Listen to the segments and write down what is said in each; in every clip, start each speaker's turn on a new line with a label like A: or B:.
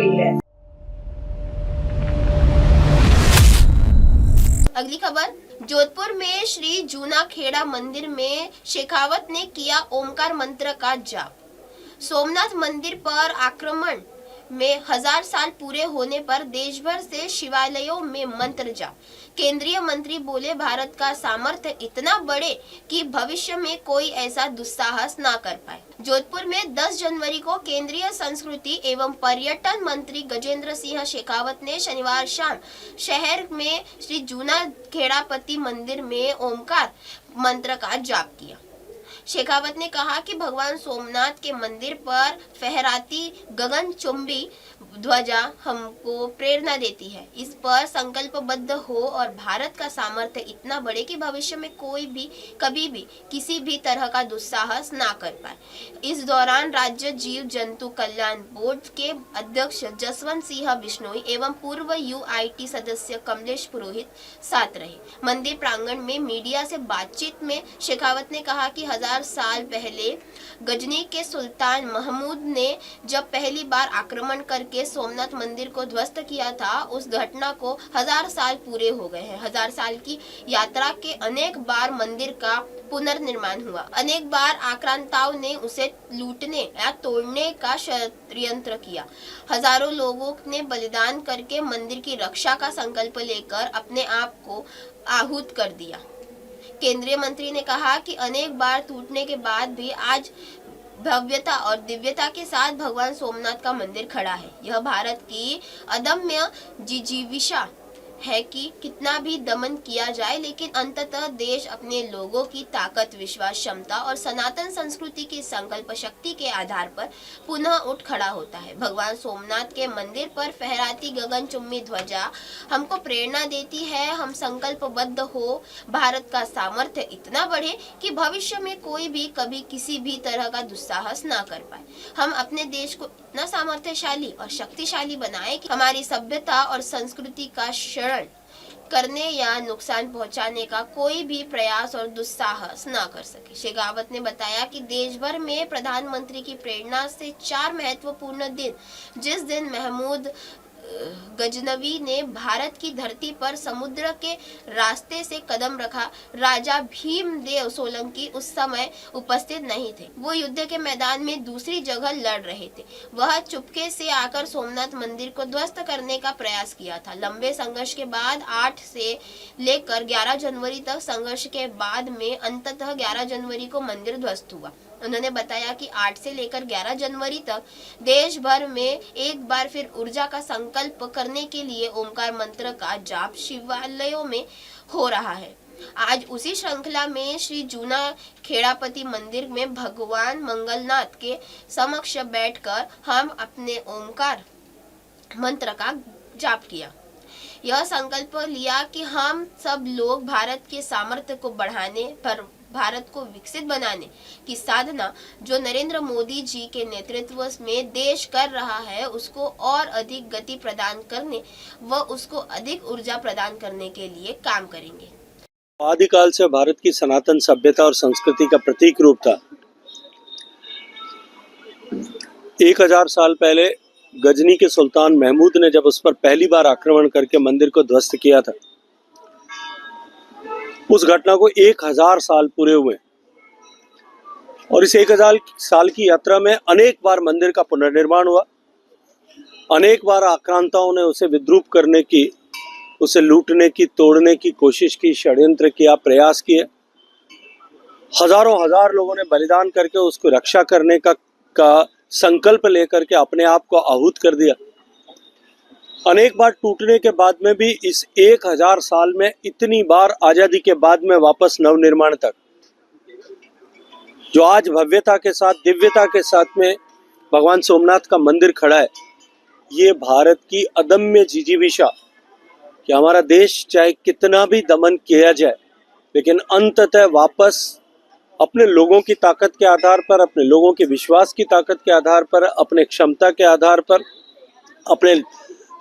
A: गई है।
B: अगली खबर, जोधपुर में श्री जूना खेड़ा मंदिर में शेखावत ने किया ओमकार मंत्र का जाप। सोमनाथ मंदिर पर आक्रमण में 1000 साल पूरे होने पर देश भर से शिवालयों में मंत्र जाप। केंद्रीय मंत्री बोले, भारत का सामर्थ्य इतना बढ़े कि भविष्य में कोई ऐसा दुस्साहस ना कर पाए। जोधपुर में 10 जनवरी को केंद्रीय संस्कृति एवं पर्यटन मंत्री गजेंद्र सिंह शेखावत ने शनिवार शाम शहर में श्री जूना खेड़ापति मंदिर में ओमकार मंत्र का जाप किया। शेखावत ने कहा कि भगवान सोमनाथ के मंदिर पर फहराती गगनचुंबी ध्वजा हमको प्रेरणा देती है। इस पर संकल्पबद्ध हो और भारत का सामर्थ्य इतना बढ़े कि भविष्य में कोई भी कभी भी किसी भी तरह का दुस्साहस ना कर पाए। इस दौरान राज्य जीव जंतु कल्याण बोर्ड के अध्यक्ष जसवंत सिंह बिश्नोई एवं पूर्व UIT सदस्य कमलेश पुरोहित साथ रहे। मंदिर प्रांगण में मीडिया से बातचीत में शेखावत ने कहा कि 1000 साल पहले गजनी के सुल्तान महमूद ने जब पहली बार आक्रमण करके सोमनाथ मंदिर को ध्वस्त किया था, उस घटना को 1000 साल पूरे हो गए हैं। 1000 साल की यात्रा के अनेक बार मंदिर का पुनर्निर्माण हुआ, अनेक बार आक्रांताओं ने उसे लूटने या तोड़ने का षड्यंत्र किया। हजारों लोगों ने बलिदान करके मंदिर की रक्षा का संकल्प लेकर अपने आप को आहूत कर दिया। केंद्रीय मंत्री ने कहा कि अनेक बार टूटने के बाद भी आज भव्यता और दिव्यता के साथ भगवान सोमनाथ का मंदिर खड़ा है। यह भारत की अदम्य जिजीविषा है कि कितना भी दमन किया जाए, लेकिन अंततः देश अपने लोगों की ताकत, विश्वास, क्षमता और सनातन संस्कृति की संकल्प शक्ति के आधार पर पुनः उठ खड़ा होता है। भगवान सोमनाथ के मंदिर पर फहराती गगनचुंबी ध्वजा हमको प्रेरणा देती है। हम संकल्पबद्ध हो, भारत का सामर्थ्य इतना बढ़े कि भविष्य में कोई भी कभी किसी भी तरह का दुस्साहस ना कर पाए। हम अपने देश को इतना सामर्थ्यशाली और शक्तिशाली बनाए कि हमारी सभ्यता और संस्कृति का करने या नुकसान पहुंचाने का कोई भी प्रयास और दुस्साहस ना कर सके। शेखावत ने बताया कि देश भर में प्रधानमंत्री की प्रेरणा से 4 महत्वपूर्ण दिन, जिस दिन महमूद गजनवी ने भारत की धरती पर समुद्र के रास्ते से कदम रखा, राजा भीमदेव सोलंकी उस समय उपस्थित नहीं थे। वो युद्ध के मैदान में दूसरी जगह लड़ रहे थे। वह चुपके से आकर सोमनाथ मंदिर को ध्वस्त करने का प्रयास किया था। लंबे संघर्ष के बाद 8 से लेकर 11 जनवरी तक संघर्ष के बाद में अंततः 11 जनवरी को मंदिर ध्वस्त हुआ। उन्होंने बताया कि 8 से लेकर 11 जनवरी तक देश भर में एक बार फिर ऊर्जा का संकल्प करने के लिए ओमकार मंत्र का जाप शिवालयों में हो रहा है। आज उसी श्रृंखला में श्री जूना खेड़ापति मंदिर में भगवान मंगलनाथ के समक्ष बैठकर हम अपने ओमकार मंत्र का जाप किया। यह संकल्प लिया कि हम सब लोग भारत के सामर्थ्य को बढ़ाने पर भारत को विकसित बनाने की साधना जो नरेंद्र मोदी जी के नेतृत्व में देश कर रहा है, उसको और अधिक गति प्रदान करने व उसको अधिक ऊर्जा प्रदान करने के लिए काम करेंगे।
C: आदिकाल से भारत की सनातन सभ्यता और संस्कृति का प्रतीक रूप था। 1000 साल पहले गजनी के सुल्तान महमूद ने जब उस पर पहली बार आक्रमण करके मंदिर को ध्वस्त किया था, उस घटना को 1000 साल पूरे हुए और इस 1000 साल की यात्रा में अनेक बार मंदिर का पुनर्निर्माण हुआ। अनेक बार आक्रांताओं ने उसे विद्रूप करने की, उसे लूटने की, तोड़ने की कोशिश की, षड्यंत्र किया, प्रयास किए। हजार लोगों ने बलिदान करके उसको रक्षा करने का संकल्प लेकर के अपने आप को आहूत कर दिया। अनेक बार टूटने के बाद में भी इस 1000 साल में इतनी बार आजादी के बाद में वापस नवनिर्माण तक जो आज भव्यता के साथ, दिव्यता के साथ में भगवान सोमनाथ का मंदिर खड़ा है, ये भारत की अदम्य जिजीविषा कि हमारा देश चाहे कितना भी दमन किया जाए, लेकिन अंततः वापस अपने लोगों की ताकत के आधार पर, अपने लोगों के विश्वास की ताकत के आधार पर, अपने क्षमता के आधार पर, अपने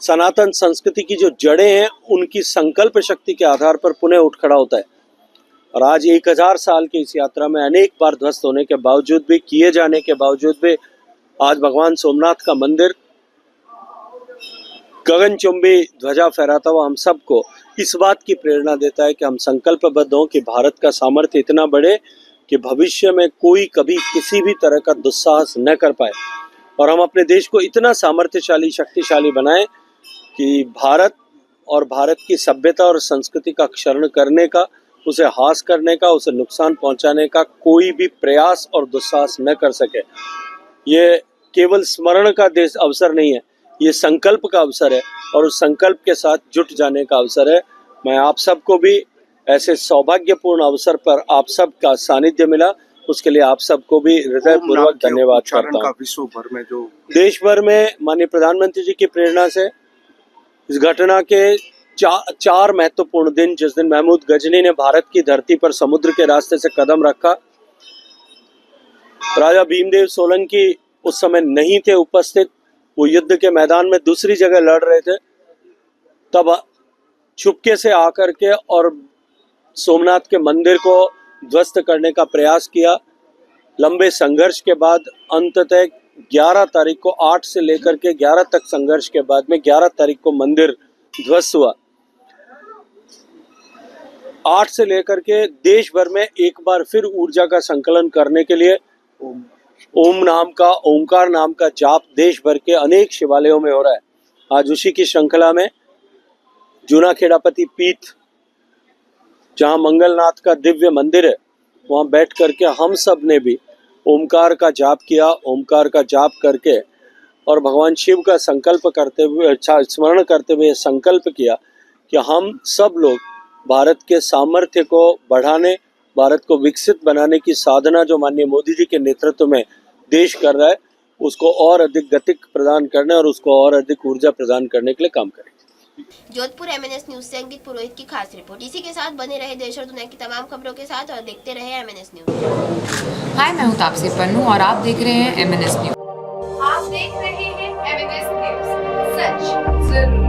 C: सनातन संस्कृति की जो जड़ें हैं उनकी संकल्प शक्ति के आधार पर पुनः उठ खड़ा होता है। और आज 1000 साल की इस यात्रा में अनेक बार ध्वस्त होने के बावजूद भी, किए जाने के बावजूद भी, आज भगवान सोमनाथ का मंदिर गगनचुंबी ध्वजा फहराता हुआ हम सबको इस बात की प्रेरणा देता है कि हम संकल्पबद्ध हों कि भारत का सामर्थ्य इतना बढ़े कि भविष्य में कोई कभी किसी भी तरह का दुस्साहस न कर पाए और हम अपने देश को इतना सामर्थ्यशाली शक्तिशाली बनाएं कि भारत और भारत की सभ्यता और संस्कृति का क्षरण करने का, उसे हास करने का, उसे नुकसान पहुंचाने का कोई भी प्रयास और दुस्साहस न कर सके। ये केवल स्मरण का देश अवसर नहीं है, ये संकल्प का अवसर है और उस संकल्प के साथ जुट जाने का अवसर है। मैं आप सबको भी ऐसे सौभाग्यपूर्ण अवसर पर आप सबका सानिध्य मिला, उसके लिए आप सबको भी हृदयपूर्वक धन्यवाद करता हूँ।
A: विश्व भर में जो
C: देश भर में माननीय प्रधानमंत्री जी की प्रेरणा से इस घटना के चार महत्वपूर्ण दिन, जिस दिन महमूद गजनी ने भारत की धरती पर समुद्र के रास्ते से कदम रखा, राजा भीमदेव सोलंकी उस समय नहीं थे उपस्थित, वो युद्ध के मैदान में दूसरी जगह लड़ रहे थे, तब चुपके से आकर के और सोमनाथ के मंदिर को ध्वस्त करने का प्रयास किया। लंबे संघर्ष के बाद अंततः 11 तारीख को 8 से लेकर के 11 तक संघर्ष के बाद में 11 तारीख को मंदिर ध्वस्त हुआ। 8 से लेकर के देश भर में एक बार फिर ऊर्जा का संकलन करने के लिए ओमकार नाम का जाप देश भर के अनेक शिवालयों में हो रहा है। आज उसी की श्रृंखला में जूना खेड़ापति पीठ, जहां मंगलनाथ का दिव्य मंदिर है, वहां बैठ करके हम सब ने भी ओमकार का जाप किया। ओमकार का जाप करके और भगवान शिव का संकल्प करते हुए, स्मरण करते हुए संकल्प किया कि हम सब लोग भारत के सामर्थ्य को बढ़ाने, भारत को विकसित बनाने की साधना जो माननीय मोदी जी के नेतृत्व में देश कर रहा है, उसको और अधिक गति प्रदान करने और उसको और अधिक ऊर्जा प्रदान करने के लिए काम करें।
B: जोधपुर MNS न्यूज से अंकित पुरोहित की खास रिपोर्ट। इसी के साथ बने रहे देश और दुनिया की तमाम खबरों के साथ और देखते रहे MNS न्यूज।
D: हाय, मैं हूँ तापसी पन्नू और आप देख रहे हैं MNS न्यूज।
E: आप देख रहे हैं MNS न्यूज, सच जरूर।